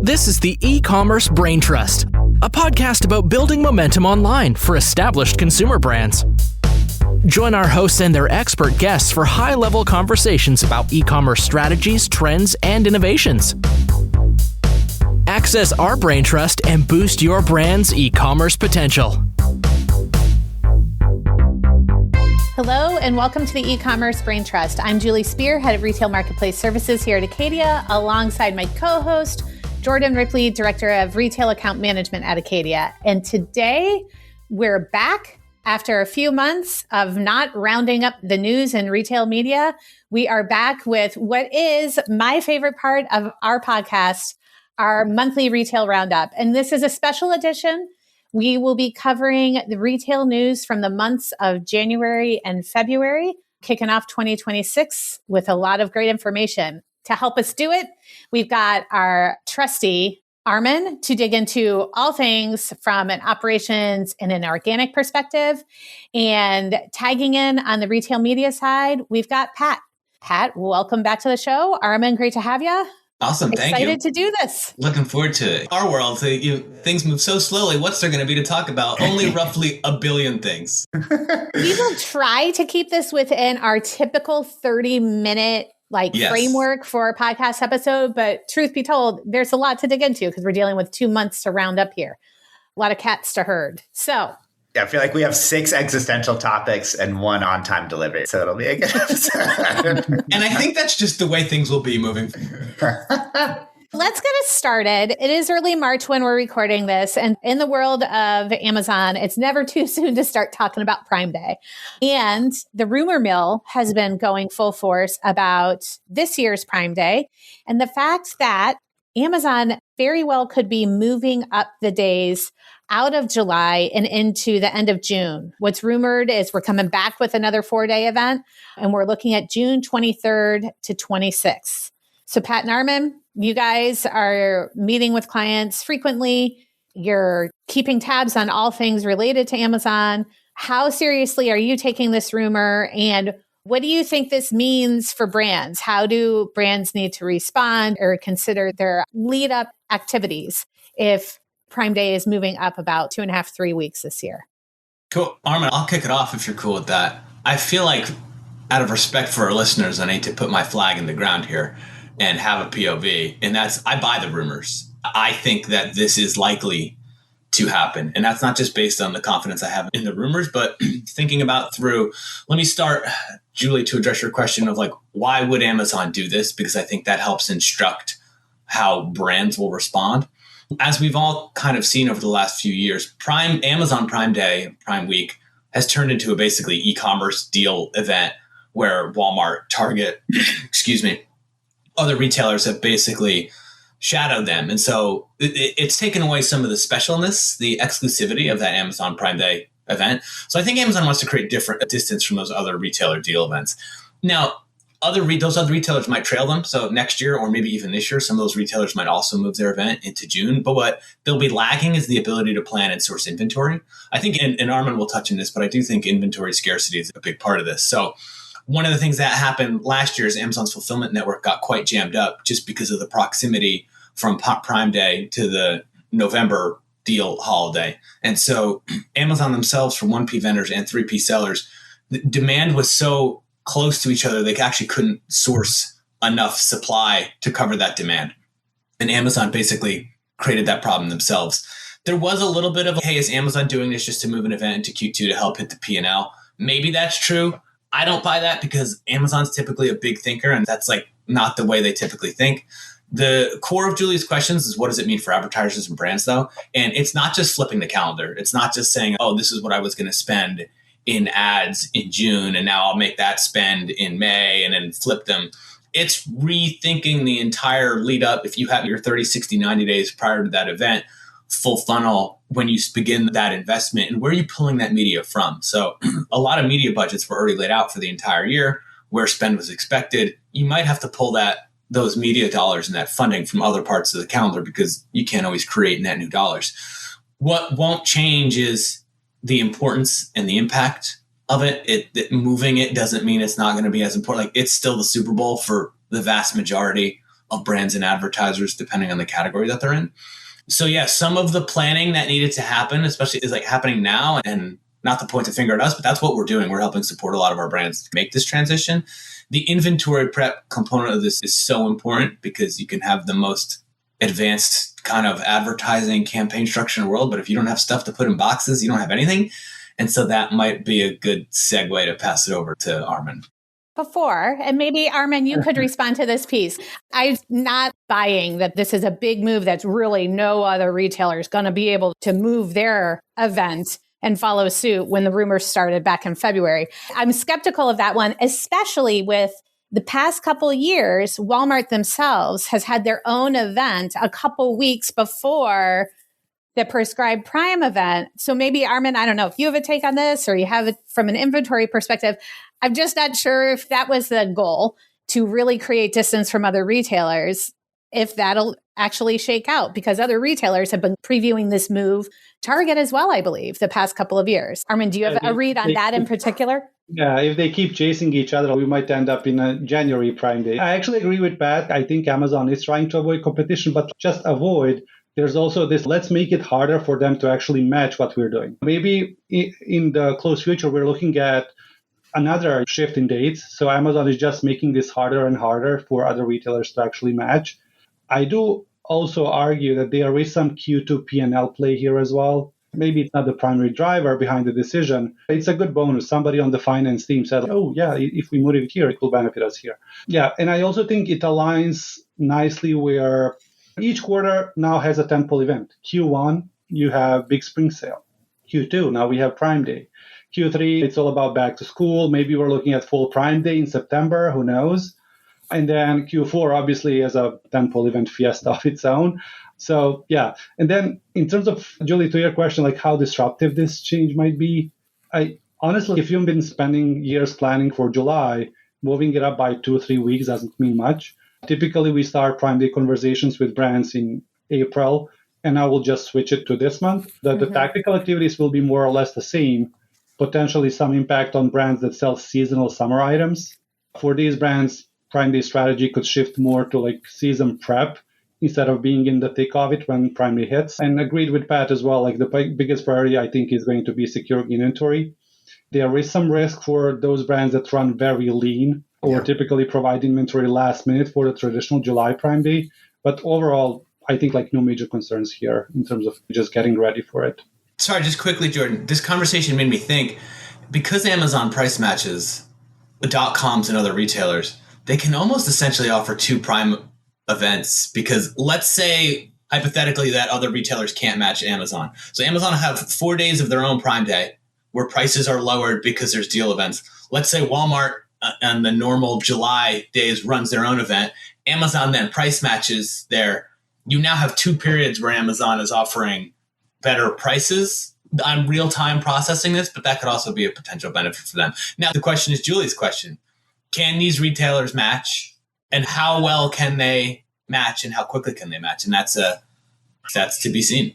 This is the E-commerce Brain Trust, a podcast about building momentum online for established consumer brands. Join our hosts and their expert guests for high-level conversations about e-commerce strategies, trends, and innovations. Access our brain trust and boost your brand's e-commerce potential. Hello and welcome to the E-commerce Brain Trust. I'm Julie Spear, Head of Retail Marketplace Services here at Acadia, alongside my co-host, Jordan Ripley, Director of Retail Account Management at Acadia. And today we're back after a few months of not rounding up the news and retail media. We are back with what is my favorite part of our podcast, our monthly retail roundup. And this is a special edition. We will be covering the retail news from the months of January and February, kicking off 2026 with a lot of great information. To help us do it, we've got our trusty Armin to dig into all things from an operations and an organic perspective. And tagging in on the retail media side, we've got Pat. Pat, welcome back to the show. Armin, great to have you. Awesome. Thank you. Excited to do this. Looking forward to it. Our world, things move so slowly. What's there going to be to talk about? Only roughly a billion things. We will try to keep this within our typical 30-minute framework for a podcast episode. But truth be told, there's a lot to dig into because we're dealing with 2 months to round up here. A lot of cats to herd. So yeah, I feel like we have 6 existential topics and 1 on-time delivery. So it'll be a good episode. And I think that's just the way things will be moving forward. Let's get us started. It is early March when we're recording this. And in the world of Amazon, it's never too soon to start talking about Prime Day. And the rumor mill has been going full force about this year's Prime Day. And the fact that Amazon very well could be moving up the days out of July and into the end of June. What's rumored is we're coming back with another 4-day event, and we're looking at June 23rd to 26th. So Pat and Armin, you guys are meeting with clients frequently. You're keeping tabs on all things related to Amazon. How seriously are you taking this rumor? And what do you think this means for brands? How do brands need to respond or consider their lead up activities if Prime Day is moving up about 2.5, 3 weeks this year? Cool. Armin, I'll kick it off if you're cool with that. I feel like out of respect for our listeners, I need to put my flag in the ground here and have a POV. And that's, I buy the rumors. I think that this is likely to happen. And that's not just based on the confidence I have in the rumors, but thinking about through, let me start, Julie, to address your question of why would Amazon do this? Because I think that helps instruct how brands will respond. As we've all kind of seen over the last few years, Amazon Prime Day, Prime Week has turned into a basically e-commerce deal event where Walmart, Target, other retailers have basically shadowed them. And so it's taken away some of the specialness, the exclusivity of that Amazon Prime Day event. So I think Amazon wants to create different distance from those other retailer deal events. Now, those other retailers might trail them. So next year, or maybe even this year, some of those retailers might also move their event into June. But what they'll be lacking is the ability to plan and source inventory. I think, and Armin will touch on this, but I do think inventory scarcity is a big part of this. So one of the things that happened last year is Amazon's fulfillment network got quite jammed up just because of the proximity from Prime Day to the November deal holiday. And so Amazon themselves, for 1P vendors and 3P sellers, the demand was so close to each other, they actually couldn't source enough supply to cover that demand. And Amazon basically created that problem themselves. There was a little bit of, hey, is Amazon doing this just to move an event into Q2 to help hit the P&L? Maybe that's true. I don't buy that because Amazon's typically a big thinker, and that's not the way they typically think. The core of Julie's questions is, what does it mean for advertisers and brands, though? And it's not just flipping the calendar. It's not just saying, oh, this is what I was going to spend in ads in June, and now I'll make that spend in May and then flip them. It's rethinking the entire lead up. If you have your 30, 60, 90 days prior to that event, full funnel when you begin that investment, and where are you pulling that media from? So a lot of media budgets were already laid out for the entire year where spend was expected. You might have to pull those media dollars and that funding from other parts of the calendar because you can't always create net new dollars. What won't change is the importance and the impact of it. Moving it doesn't mean it's not going to be as important. It's still the Super Bowl for the vast majority of brands and advertisers, depending on the category that they're in. So yeah, some of the planning that needed to happen, especially is like happening now, and not to point the finger at us, but that's what we're doing. We're helping support a lot of our brands to make this transition. The inventory prep component of this is so important because you can have the most advanced kind of advertising campaign structure in the world, but if you don't have stuff to put in boxes, you don't have anything. And so that might be a good segue to pass it over to Armin. Before, and maybe Armin, you could respond to this piece. I'm not buying that this is a big move that's really no other retailer is going to be able to move their event and follow suit when the rumors started back in February. I'm skeptical of that one, especially with the past couple of years. Walmart themselves has had their own event a couple weeks before the prescribed Prime event. So maybe, Armin, I don't know if you have a take on this or you have it from an inventory perspective. I'm just not sure if that was the goal, to really create distance from other retailers, if that'll actually shake out, because other retailers have been previewing this move. Target as well, I believe, the past couple of years. Armin, do you have a read on that in particular? Yeah, if they keep chasing each other, we might end up in a January Prime Day. I actually agree with Pat. I think Amazon is trying to avoid competition, but just avoid. There's also this, let's make it harder for them to actually match what we're doing. Maybe in the close future, we're looking at another shift in dates. So Amazon is just making this harder and harder for other retailers to actually match. I do also argue that there is some Q2 P&L play here as well. Maybe it's not the primary driver behind the decision. It's a good bonus. Somebody on the finance team said, oh, yeah, if we move it here, it will benefit us here. Yeah, and I also think it aligns nicely where each quarter now has a tentpole event. Q1, you have big spring sale. Q2, now we have Prime Day. Q3, it's all about back to school. Maybe we're looking at full Prime Day in September, who knows? And then Q4 obviously has a tentpole event fiesta of its own. So yeah. And then in terms of, Julie, to your question, like how disruptive this change might be, I honestly, if you've been spending years planning for July, moving it up by 2 or 3 weeks doesn't mean much. Typically, we start Prime Day conversations with brands in April, and I will just switch it to this month. The tactical activities will be more or less the same, potentially some impact on brands that sell seasonal summer items. For these brands, Prime Day strategy could shift more to like season prep instead of being in the thick of it when Prime Day hits. And agreed with Pat as well, like the biggest priority I think is going to be securing inventory. There is some risk for those brands that run very lean or typically provide inventory last minute for the traditional July Prime Day. But overall, I think like no major concerns here in terms of just getting ready for it. Sorry, just quickly, Jordan, this conversation made me think, because Amazon price matches the .coms and other retailers, they can almost essentially offer 2 Prime events, because let's say hypothetically that other retailers can't match Amazon. So Amazon will have 4 days of their own Prime Day where prices are lowered because there's deal events. Let's say Walmart on the normal July days runs their own event. Amazon then price matches there. You now have 2 periods where Amazon is offering better prices. I'm real-time processing this, but that could also be a potential benefit for them. Now, the question is Julie's question. Can these retailers match? And how well can they match? And how quickly can they match? And that's to be seen.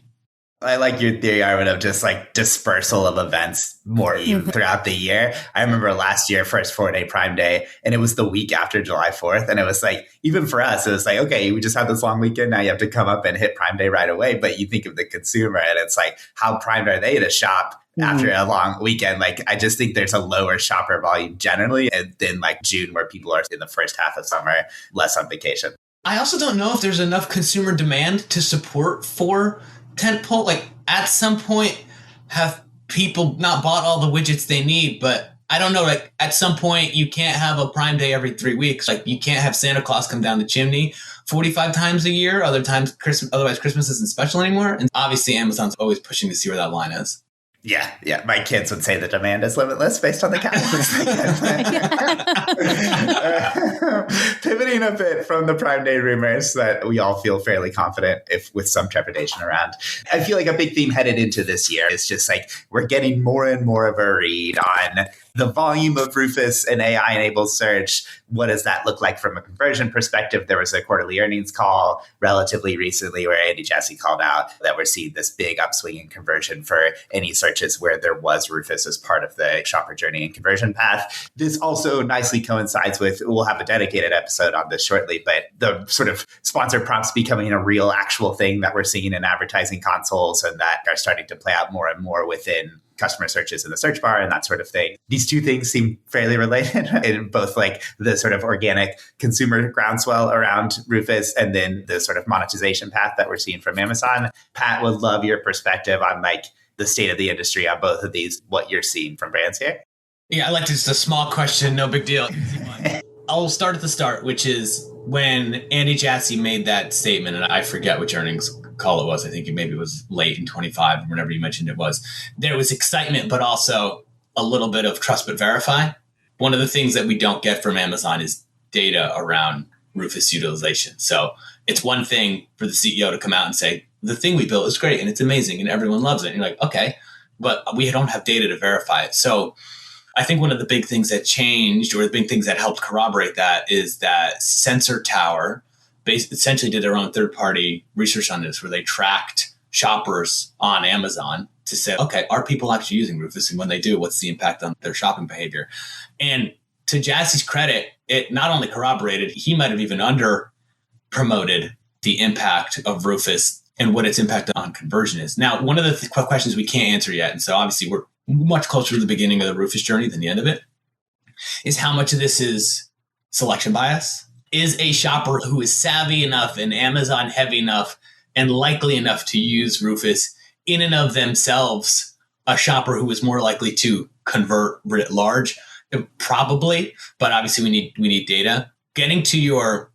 I like your theory, Armin, of just like dispersal of events more even throughout the year. I remember last year, first 4-day Prime Day, and it was the week after July 4th. And it was like, even for us, it was like, okay, we just have this long weekend. Now you have to come up and hit Prime Day right away. But you think of the consumer and it's like, how primed are they to shop after a long weekend? Like, I just think there's a lower shopper volume generally than like June, where people are in the first half of summer, less on vacation. I also don't know if there's enough consumer demand to support 4 tentpole. Like, at some point, have people not bought all the widgets they need? But I don't know, like at some point you can't have a Prime Day every 3 weeks. Like, you can't have Santa Claus come down the chimney 45 times a year. Otherwise Christmas isn't special anymore. And obviously Amazon's always pushing to see where that line is. Yeah. My kids would say the demand is limitless based on the calendars. Pivoting a bit from the Prime Day rumors that we all feel fairly confident, if with some trepidation around. I feel like a big theme headed into this year is just like we're getting more and more of a read on the volume of Rufus and AI-enabled search. What does that look like from a conversion perspective? There was a quarterly earnings call relatively recently where Andy Jassy called out that we're seeing this big upswing in conversion for any search searches where there was Rufus as part of the shopper journey and conversion path. This also nicely coincides with, we'll have a dedicated episode on this shortly, but the sort of sponsored prompts becoming a real actual thing that we're seeing in advertising consoles and that are starting to play out more and more within customer searches in the search bar and that sort of thing. These two things seem fairly related in both like the sort of organic consumer groundswell around Rufus and then the sort of monetization path that we're seeing from Amazon. Pat, would love your perspective on like the state of the industry on both of these, what you're seeing from brands here. Yeah, I like just a small question, no big deal. I'll start at the start, which is when Andy Jassy made that statement, and I forget which earnings call it was. I think maybe it was late in 25, whenever you mentioned it was. There was excitement, but also a little bit of trust but verify. One of the things that we don't get from Amazon is data around Rufus utilization. So it's one thing for the CEO to come out and say, the thing we built is great and it's amazing and everyone loves it. And you're like, okay, but we don't have data to verify it. So I think one of the big things that changed, or the big things that helped corroborate that, is that Sensor Tower essentially did their own third-party research on this, where they tracked shoppers on Amazon to say, okay, are people actually using Rufus? And when they do, what's the impact on their shopping behavior? And to Jassy's credit, it not only corroborated, he might have even under-promoted the impact of Rufus and what its impact on conversion is. Now, one of the questions we can't answer yet, and so obviously we're much closer to the beginning of the Rufus journey than the end of it, is how much of this is selection bias. Is a shopper who is savvy enough and Amazon heavy enough and likely enough to use Rufus in and of themselves a shopper who is more likely to convert writ large? Probably, but obviously we need data. Getting to your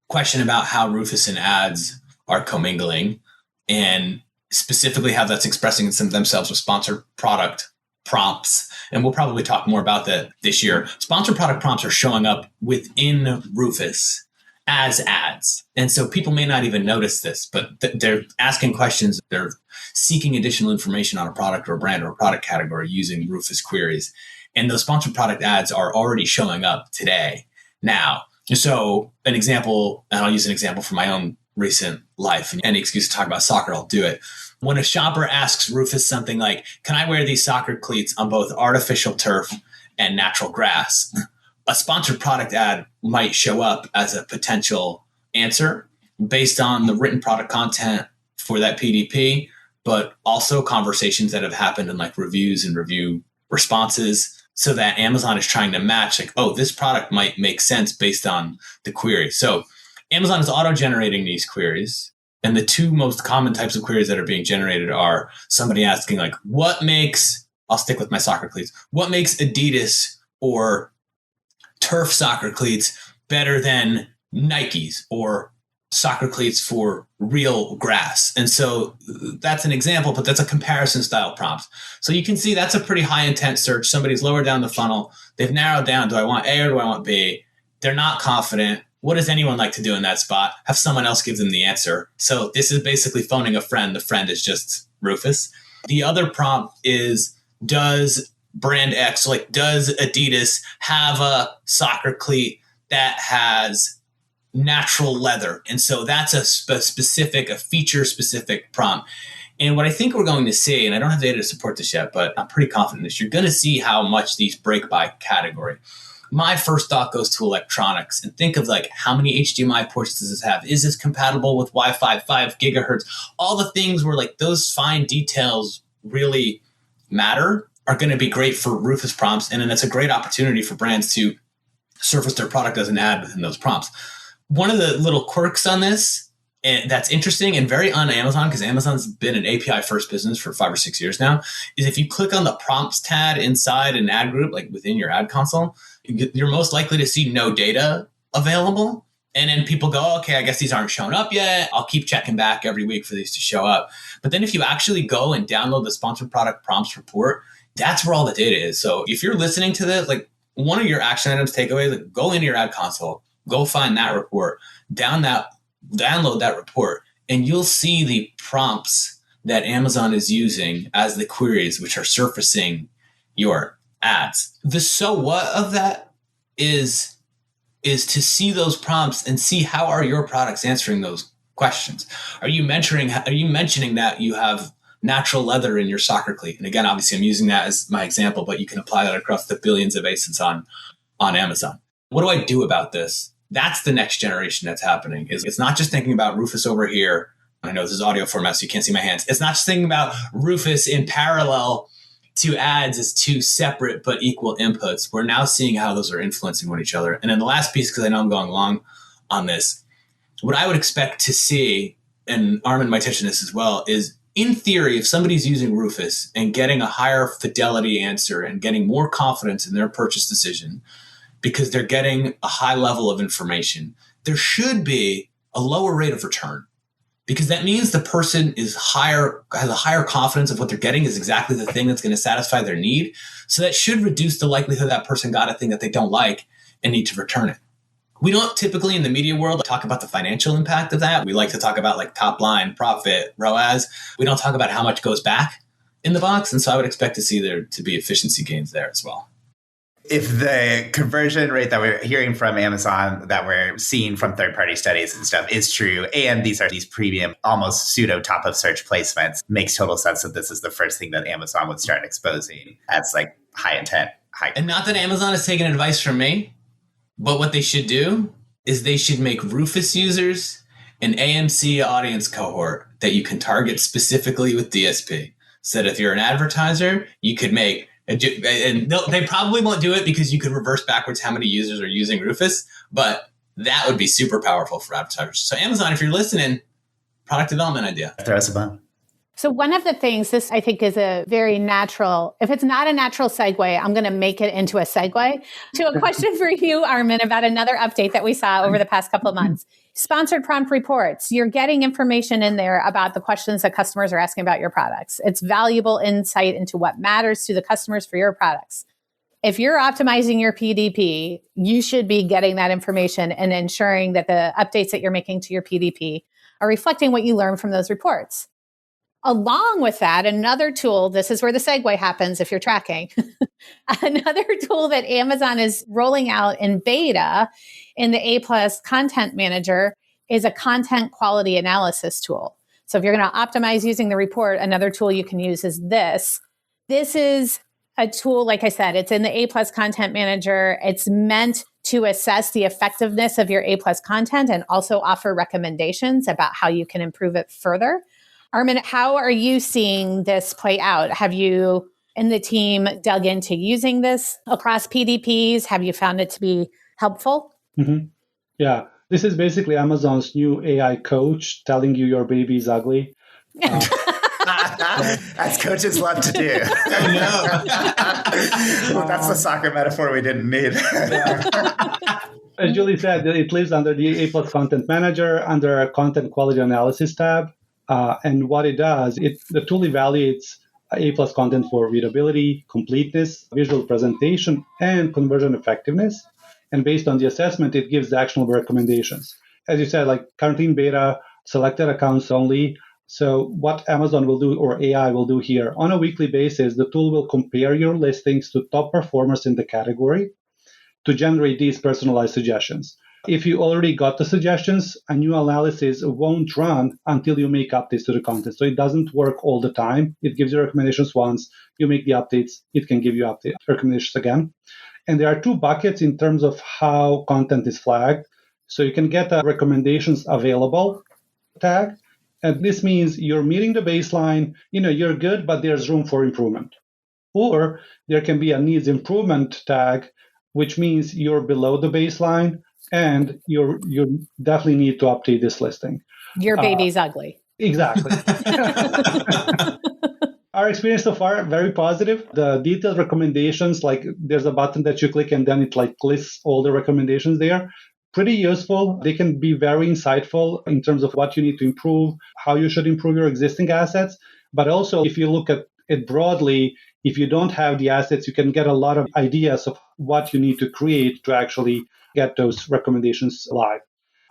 question about how Rufus and ads are commingling and specifically how that's expressing themselves with sponsored product prompts. And we'll probably talk more about that this year. Sponsored product prompts are showing up within Rufus as ads. And so people may not even notice this, but they're asking questions. They're seeking additional information on a product or a brand or a product category using Rufus queries. And those sponsored product ads are already showing up today. Now, so an example, and I'll use an example from my own recent life. And any excuse to talk about soccer, I'll do it. When a shopper asks Rufus something like, can I wear these soccer cleats on both artificial turf and natural grass? A sponsored product ad might show up as a potential answer based on the written product content for that PDP, but also conversations that have happened in like reviews and review responses, so that Amazon is trying to match like, oh, this product might make sense based on the query. So Amazon is auto-generating these queries. And the two most common types of queries that are being generated are somebody asking like, what makes, I'll stick with my soccer cleats, what makes Adidas or turf soccer cleats better than Nikes or soccer cleats for real grass? And so that's an example, but that's a comparison style prompt. So you can see that's a pretty high intent search. Somebody's lower down the funnel. They've narrowed down, do I want A or do I want B? They're not confident. What does anyone like to do in that spot? Have someone else give them the answer. So this is basically phoning a friend. The friend is just Rufus. The other prompt is, does brand X, like does Adidas have a soccer cleat that has natural leather? And so that's a feature-specific prompt. And what I think we're going to see, and I don't have data to support this yet, but I'm pretty confident in this, you're going to see how much these break by category. My first thought goes to electronics and think of like, how many HDMI ports does this have? Is this compatible with Wi-Fi 5 gigahertz? All the things where like those fine details really matter are going to be great for Rufus prompts. And then it's a great opportunity for brands to surface their product as an ad within those prompts. One of the little quirks on this, and that's interesting and very on Amazon, because Amazon's been an API first business for 5 or 6 years now, is if you click on the prompts tab inside an ad group, like within your ad console, you're most likely to see no data available. And then people go, okay, I guess these aren't showing up yet. I'll keep checking back every week for these to show up. But then if you actually go and download the sponsored product prompts report, that's where all the data is. So if you're listening to this, like one of your action items takeaways, like go into your ad console, go find that report, download that report, and you'll see the prompts that Amazon is using as the queries, which are surfacing your ads. The so what of that is to see those prompts and see how are your products answering those questions. Are you mentioning that you have natural leather in your soccer cleat. And again, obviously I'm using that as my example, but you can apply that across the billions of ASINs on Amazon. What do I do about this? That's the next generation that's happening. It's not just thinking about Rufus over here. I know this is audio format, so you can't see my hands. It's not just thinking about Rufus in parallel to ads as two separate but equal inputs. We're now seeing how those are influencing one each other. And then the last piece, because I know I'm going long on this, what I would expect to see, and Armin might touch on this as well, is in theory, if somebody's using Rufus and getting a higher fidelity answer and getting more confidence in their purchase decision because they're getting a high level of information, there should be a lower rate of return. Because that means the person has a higher confidence of what they're getting is exactly the thing that's going to satisfy their need. So that should reduce the likelihood that person got a thing that they don't like and need to return it. We don't typically in the media world talk about the financial impact of that. We like to talk about like top line, profit, ROAS. We don't talk about how much goes back in the box. And so I would expect to see there to be efficiency gains there as well. If the conversion rate that we're hearing from Amazon, that we're seeing from third-party studies and stuff is true, and these are these premium, almost pseudo top-of-search placements, makes total sense that this is the first thing that Amazon would start exposing as like high intent. And not that Amazon is taking advice from me, but what they should do is they should make Rufus users an AMC audience cohort that you can target specifically with DSP. So that if you're an advertiser, you could make... And they probably won't do it because you could reverse backwards how many users are using Rufus, but that would be super powerful for advertisers. So Amazon, if you're listening, product development idea. Throw us a bone. So one of the things, this I think is a very natural, if it's not a natural segue, I'm going to make it into a segue to a question for you, Armin, about another update that we saw over the past couple of months. Sponsored prompt reports. You're getting information in there about the questions that customers are asking about your products. It's valuable insight into what matters to the customers for your products. If you're optimizing your PDP, you should be getting that information and ensuring that the updates that you're making to your PDP are reflecting what you learn from those reports. Along with that, another tool, this is where the segue happens if you're tracking, another tool that Amazon is rolling out in beta in the A+ Content Manager is a content quality analysis tool. So if you're going to optimize using the report, another tool you can use is this. This is a tool, like I said, it's in the A+ Content Manager. It's meant to assess the effectiveness of your A+ content and also offer recommendations about how you can improve it further. Armin, how are you seeing this play out? Have you and the team dug into using this across PDPs? Have you found it to be helpful? Mm-hmm. Yeah, this is basically Amazon's new AI coach telling you your baby is ugly. As coaches love to do. Well, that's the soccer metaphor we didn't need. As Julie said, it lives under the A+ Content Manager under a Content Quality Analysis tab. And what it does, the tool evaluates A+ content for readability, completeness, visual presentation, and conversion effectiveness. And based on the assessment, it gives the actionable recommendations. As you said, like currently in beta, selected accounts only. So what Amazon will do, or AI will do here, on a weekly basis, the tool will compare your listings to top performers in the category to generate these personalized suggestions. If you already got the suggestions, a new analysis won't run until you make updates to the content. So it doesn't work all the time. It gives you recommendations once, you make the updates, it can give you recommendations again. And there are two buckets in terms of how content is flagged. So you can get a recommendations available tag. And this means you're meeting the baseline, you're good, but there's room for improvement. Or there can be a needs improvement tag, which means you're below the baseline, and you definitely need to update this listing. Your baby's ugly. Exactly. Our experience so far, very positive. The detailed recommendations, like there's a button that you click and then it like lists all the recommendations there. Pretty useful. They can be very insightful in terms of what you need to improve, how you should improve your existing assets. But also, if you look at it broadly, if you don't have the assets, you can get a lot of ideas of what you need to create to actually get those recommendations live.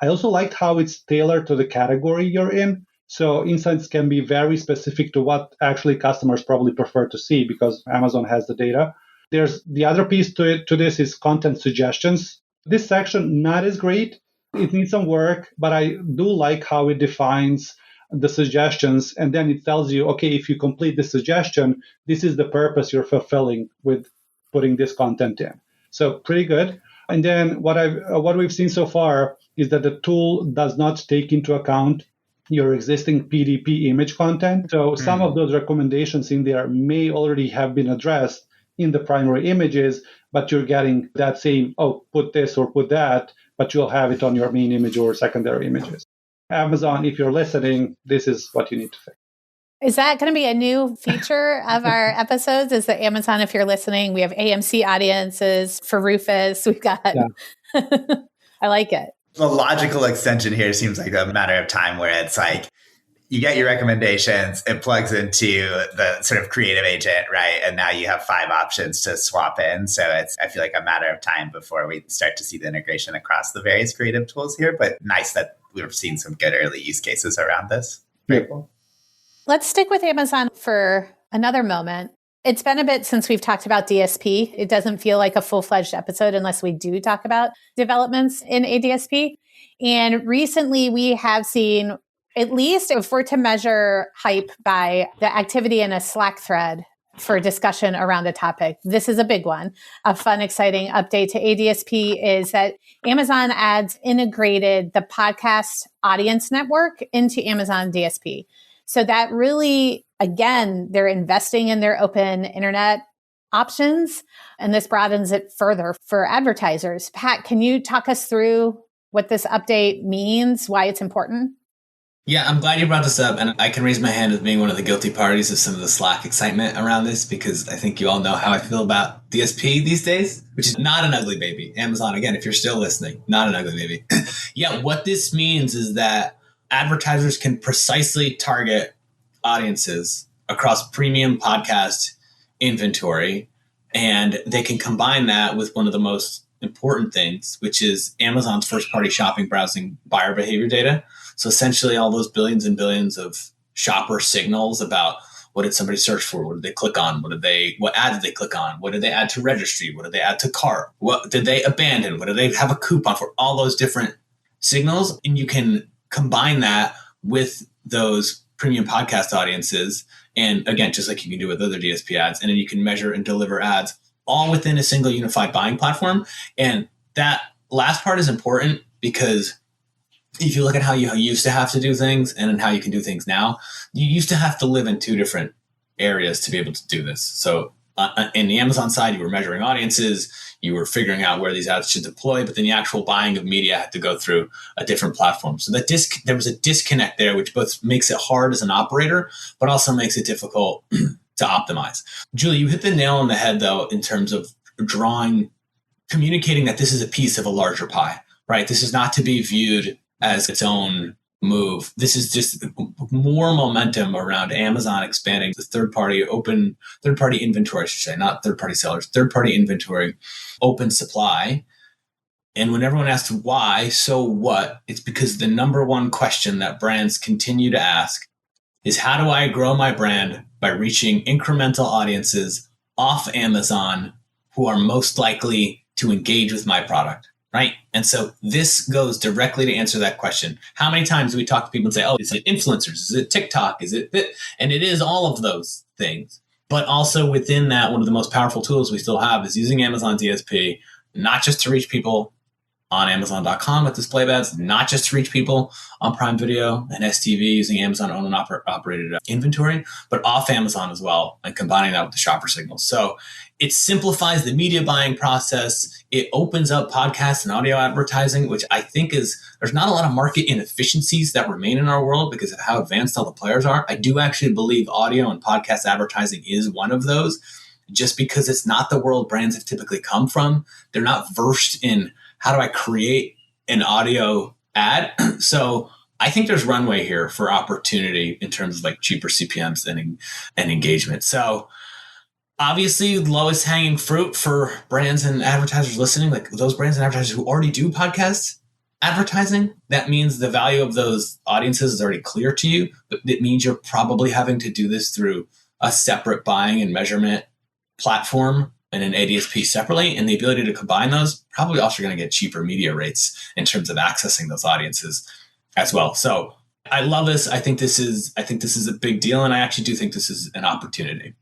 I also liked how it's tailored to the category you're in. So insights can be very specific to what actually customers probably prefer to see because Amazon has the data. There's the other piece to this is content suggestions. This section, not as great. It needs some work, but I do like how it defines the suggestions, and then it tells you, okay, if you complete the suggestion, this is the purpose you're fulfilling with putting this content in. So pretty good. And then what we've seen so far is that the tool does not take into account your existing PDP image content. So some of those recommendations in there may already have been addressed in the primary images, but you're getting that same, put this or put that, but you'll have it on your main image or secondary images. Amazon, if you're listening, this is what you need to fix. Is that going to be a new feature of our episodes? Is that Amazon, if you're listening, we have AMC audiences for Rufus. We've got, I like it. The logical extension here seems like a matter of time where it's like, you get your recommendations, it plugs into the sort of creative agent, right? And now you have 5 options to swap in. So I feel like a matter of time before we start to see the integration across the various creative tools here. But nice that we've seen some good early use cases around this. Very cool. Let's stick with Amazon for another moment. It's been a bit since we've talked about DSP. It doesn't feel like a full-fledged episode unless we do talk about developments in ADSP. And recently we have seen, at least if we're to measure hype by the activity in a Slack thread for discussion around a topic, this is a big one. A fun, exciting update to ADSP is that Amazon Ads integrated the podcast audience network into Amazon DSP. So that really, again, they're investing in their open internet options, and this broadens it further for advertisers. Pat, can you talk us through what this update means, why it's important? Yeah, I'm glad you brought this up, and I can raise my hand as being one of the guilty parties of some of the Slack excitement around this, because I think you all know how I feel about DSP these days, which is not an ugly baby. Amazon, again, if you're still listening, not an ugly baby. Yeah, what this means is that advertisers can precisely target audiences across premium podcast inventory, and they can combine that with one of the most important things, which is Amazon's first-party shopping browsing buyer behavior data. So essentially all those billions and billions of shopper signals about what did somebody search for? What did they click on? What ad did they click on? What did they add to registry? What did they add to cart? What did they abandon? What did they have a coupon for? All those different signals. And you can combine that with those premium podcast audiences. And again, just like you can do with other DSP ads, and then you can measure and deliver ads all within a single unified buying platform. And that last part is important because if you look at how you used to have to do things and then how you can do things now, you used to have to live in 2 different areas to be able to do this. So in the Amazon side, you were measuring audiences, you were figuring out where these ads should deploy, but then the actual buying of media had to go through a different platform. So there was a disconnect there, which both makes it hard as an operator, but also makes it difficult to optimize. Julie, you hit the nail on the head, though, in terms of communicating that this is a piece of a larger pie, right? This is not to be viewed as its own move. This is just more momentum around Amazon expanding the third-party inventory, I should say, not third-party sellers, third-party inventory, open supply. And when everyone asks why, so what, it's because the number one question that brands continue to ask is, how do I grow my brand by reaching incremental audiences off Amazon who are most likely to engage with my product? Right. And so this goes directly to answer that question. How many times do we talk to people and say, oh, is it influencers? Is it TikTok? Is it? And it is all of those things. But also within that, one of the most powerful tools we still have is using Amazon DSP, not just to reach people on Amazon.com with display ads, not just to reach people on Prime Video and STV using Amazon owned and operated inventory, but off Amazon as well, and combining that with the shopper signals. So it simplifies the media buying process. It opens up podcast and audio advertising, which I think there's not a lot of market inefficiencies that remain in our world because of how advanced all the players are. I do actually believe audio and podcast advertising is one of those, just because it's not the world brands have typically come from. They're not versed in how do I create an audio ad. So I think there's runway here for opportunity in terms of like cheaper CPMs and engagement. So obviously, lowest hanging fruit for brands and advertisers listening, like those brands and advertisers who already do podcast advertising, that means the value of those audiences is already clear to you, but it means you're probably having to do this through a separate buying and measurement platform and an ADSP separately. And the ability to combine those, probably also going to get cheaper media rates in terms of accessing those audiences as well. So I love this. I think this is a big deal. And I actually do think this is an opportunity.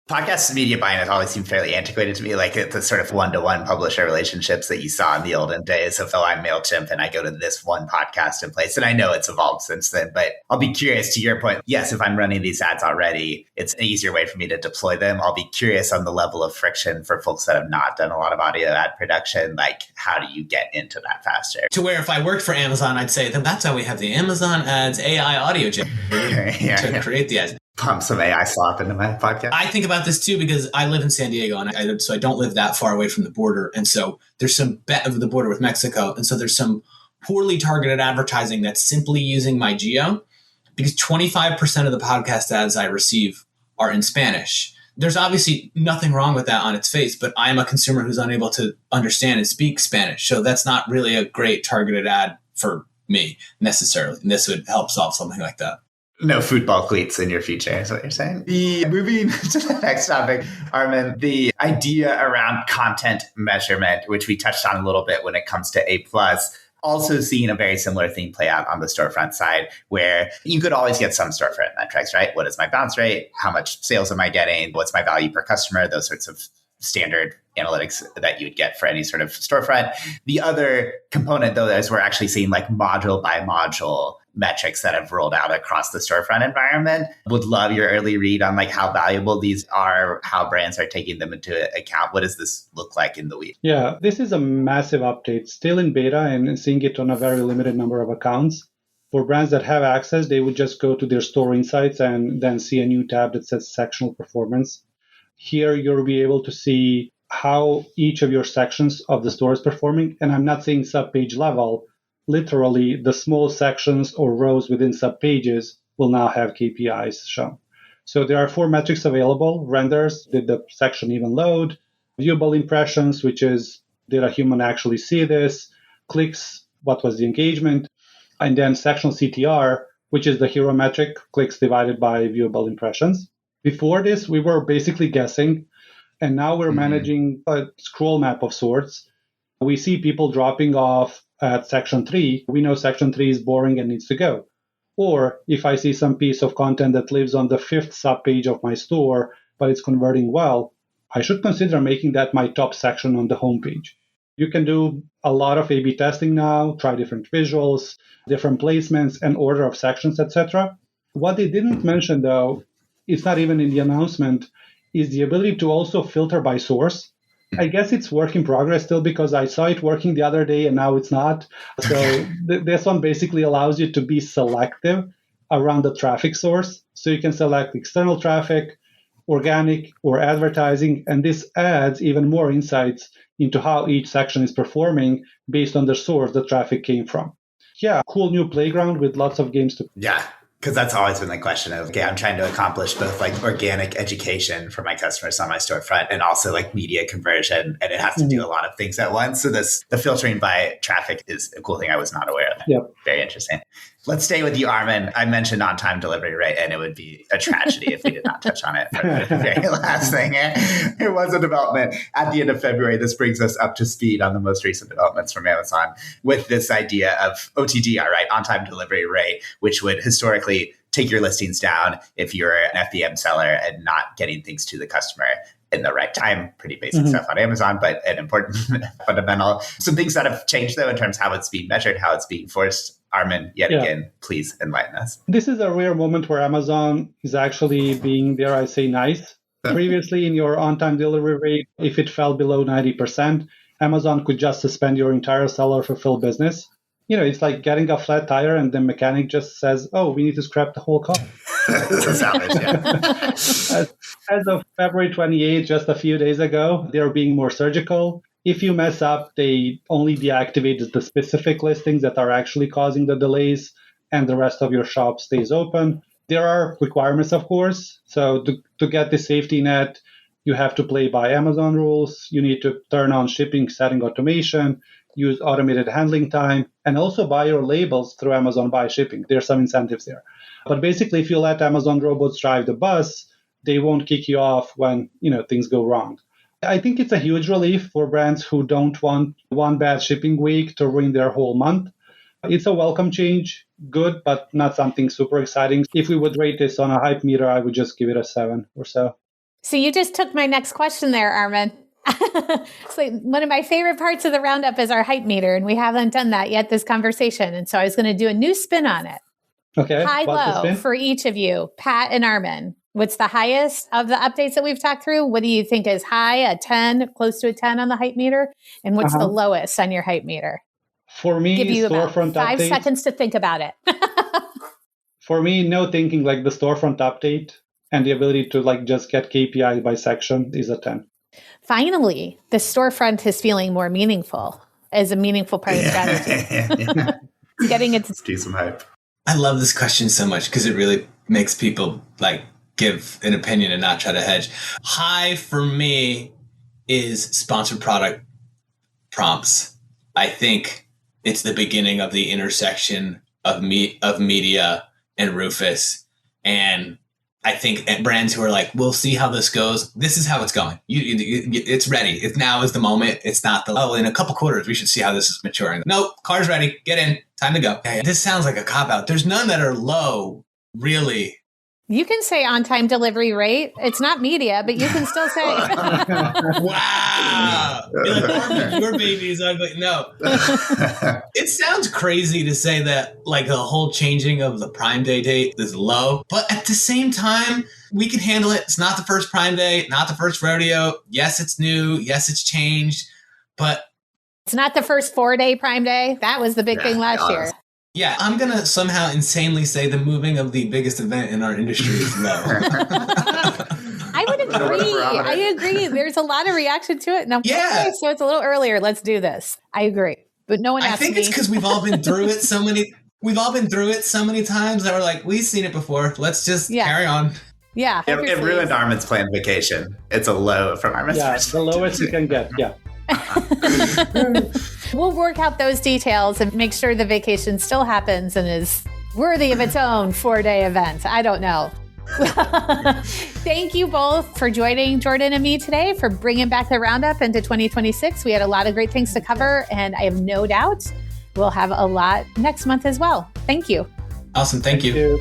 Podcast media buying has always seemed fairly antiquated to me, like the sort of one-to-one publisher relationships that you saw in the olden days of, I'm MailChimp and I go to this one podcast in place. And I know it's evolved since then, but I'll be curious to your point. Yes, if I'm running these ads already, it's an easier way for me to deploy them. I'll be curious on the level of friction for folks that have not done a lot of audio ad production. Like, how do you get into that faster? To where if I worked for Amazon, I'd say that's why we have the Amazon Ads AI audio generator to create the ads. Pump some AI slop into my podcast. I think about this too because I live in San Diego, and so I don't live that far away from the border. And so there's some of the border with Mexico. And so there's some poorly targeted advertising that's simply using my geo, because 25% of the podcast ads I receive are in Spanish. There's obviously nothing wrong with that on its face, but I am a consumer who's unable to understand and speak Spanish. So that's not really a great targeted ad for me necessarily. And this would help solve something like that. No football cleats in your future is what you're saying. Moving to the next topic, Armin, the idea around content measurement, which we touched on a little bit when it comes to A+, also seeing a very similar thing play out on the storefront side, where you could always get some storefront metrics, right? What is my bounce rate? How much sales am I getting? What's my value per customer? Those sorts of standard analytics that you would get for any sort of storefront. The other component, though, is we're actually seeing like module by module metrics that have rolled out across the storefront environment. Would love your early read on like how valuable these are, how brands are taking them into account. What does this look like in the week? Yeah, this is a massive update, still in beta and seeing it on a very limited number of accounts. For brands that have access, they would just go to their store insights and then see a new tab that says sectional performance. Here, you'll be able to see how each of your sections of the store is performing. And I'm not saying sub-page level. Literally, the small sections or rows within sub-pages will now have KPIs shown. So there are 4 metrics available. Renders, did the section even load? Viewable impressions, which is, did a human actually see this? Clicks, what was the engagement? And then sectional CTR, which is the hero metric, clicks divided by viewable impressions. Before this, we were basically guessing, and now we're managing a scroll map of sorts. We see people dropping off at section 3. We know section 3 is boring and needs to go. Or if I see some piece of content that lives on the 5th subpage of my store, but it's converting well, I should consider making that my top section on the homepage. You can do a lot of A/B testing now, try different visuals, different placements, and order of sections, etc. What they didn't mention, though, it's not even in the announcement, is the ability to also filter by source. I guess it's work in progress still because I saw it working the other day and now it's not. So this one basically allows you to be selective around the traffic source. So you can select external traffic, organic, or advertising. And this adds even more insights into how each section is performing based on the source the traffic came from. Yeah, cool new playground with lots of games to. Yeah. Because that's always been the question of, okay, I'm trying to accomplish both like organic education for my customers on my storefront and also like media conversion. And it has to do a lot of things at once. So the filtering by traffic is a cool thing I was not aware of. Yep. Very interesting. Let's stay with you, Armin. I mentioned on-time delivery rate, and it would be a tragedy if we did not touch on it for the very last thing. It was a development at the end of February. This brings us up to speed on the most recent developments from Amazon with this idea of OTDR, right? On-time delivery rate, which would historically take your listings down if you're an FBM seller and not getting things to the customer in the right time. Pretty basic stuff on Amazon, but an important fundamental. Some things that have changed, though, in terms of how it's being measured, how it's being forced. Armin, yet again, please enlighten us. This is a rare moment where Amazon is actually being, dare I say, nice. Previously, in your on-time delivery rate, if it fell below 90%, Amazon could just suspend your entire seller fulfill business. You know, it's like getting a flat tire and the mechanic just says, oh, we need to scrap the whole car. Salvage, yeah. As of February 28th, just a few days ago, they're being more surgical. If you mess up, they only deactivate the specific listings that are actually causing the delays, and the rest of your shop stays open. There are requirements, of course. So to get the safety net, you have to play by Amazon rules. You need to turn on shipping setting automation, use automated handling time, and also buy your labels through Amazon Buy Shipping. There's some incentives there. But basically, if you let Amazon robots drive the bus, they won't kick you off when things go wrong. I think it's a huge relief for brands who don't want one bad shipping week to ruin their whole month. It's a welcome change. good, but not something super exciting. If we would rate this on a hype meter, I would just give it a 7 or so. So you just took my next question there, Armin. So one of my favorite parts of the Roundup is our hype meter, and we haven't done that yet this conversation. And so I was going to do a new spin on it. Okay. High, low for each of you, Pat and Armin. What's the highest of the updates that we've talked through? What do you think is high, a 10, close to a 10 on the hype meter? And what's the lowest on your hype meter? For me, give you about Storefront 5 update, seconds to think about it. For me, no thinking, like the Storefront update and the ability to like just get KPIs by section is a 10. Finally, the Storefront is feeling more meaningful as a meaningful part of the strategy. Getting it to do some hype. I love this question so much because it really makes people like give an opinion and not try to hedge. High for me is sponsored product prompts. I think it's the beginning of the intersection of media and Rufus. And I think brands who are like, we'll see how this goes. This is how it's going. It's ready. Now is the moment. It's not in a couple quarters, we should see how this is maturing. Nope, car's ready. Get in. Time to go. This sounds like a cop-out. There's none that are low, really. You can say on-time delivery rate. It's not media, but you can still say. Wow. You're like, Armin, your baby is ugly. No. It sounds crazy to say that like the whole changing of the Prime Day date is low. But at the same time, we can handle it. It's not the first Prime Day, not the first rodeo. Yes, it's new. Yes, it's changed. But it's not the first 4-day Prime Day. That was the big thing last year. Yeah, I'm going to somehow insanely say the moving of the biggest event in our industry is low. I would agree. I agree. There's a lot of reaction to it. No, okay, so it's a little earlier. Let's do this. I agree. But no one asked me. I think it's because we've all been through it so many times that we're like, we've seen it before. Let's just carry on. Yeah. It ruined Armin's planned vacation. It's a low from Armin's perspective. The lowest you can get. Yeah. We'll work out those details and make sure the vacation still happens and is worthy of its own 4-day event. I don't know. Thank you both for joining Jordan and me today, for bringing back the Roundup into 2026. We had a lot of great things to cover, and I have no doubt we'll have a lot next month as well. Thank you. Awesome. Thank you.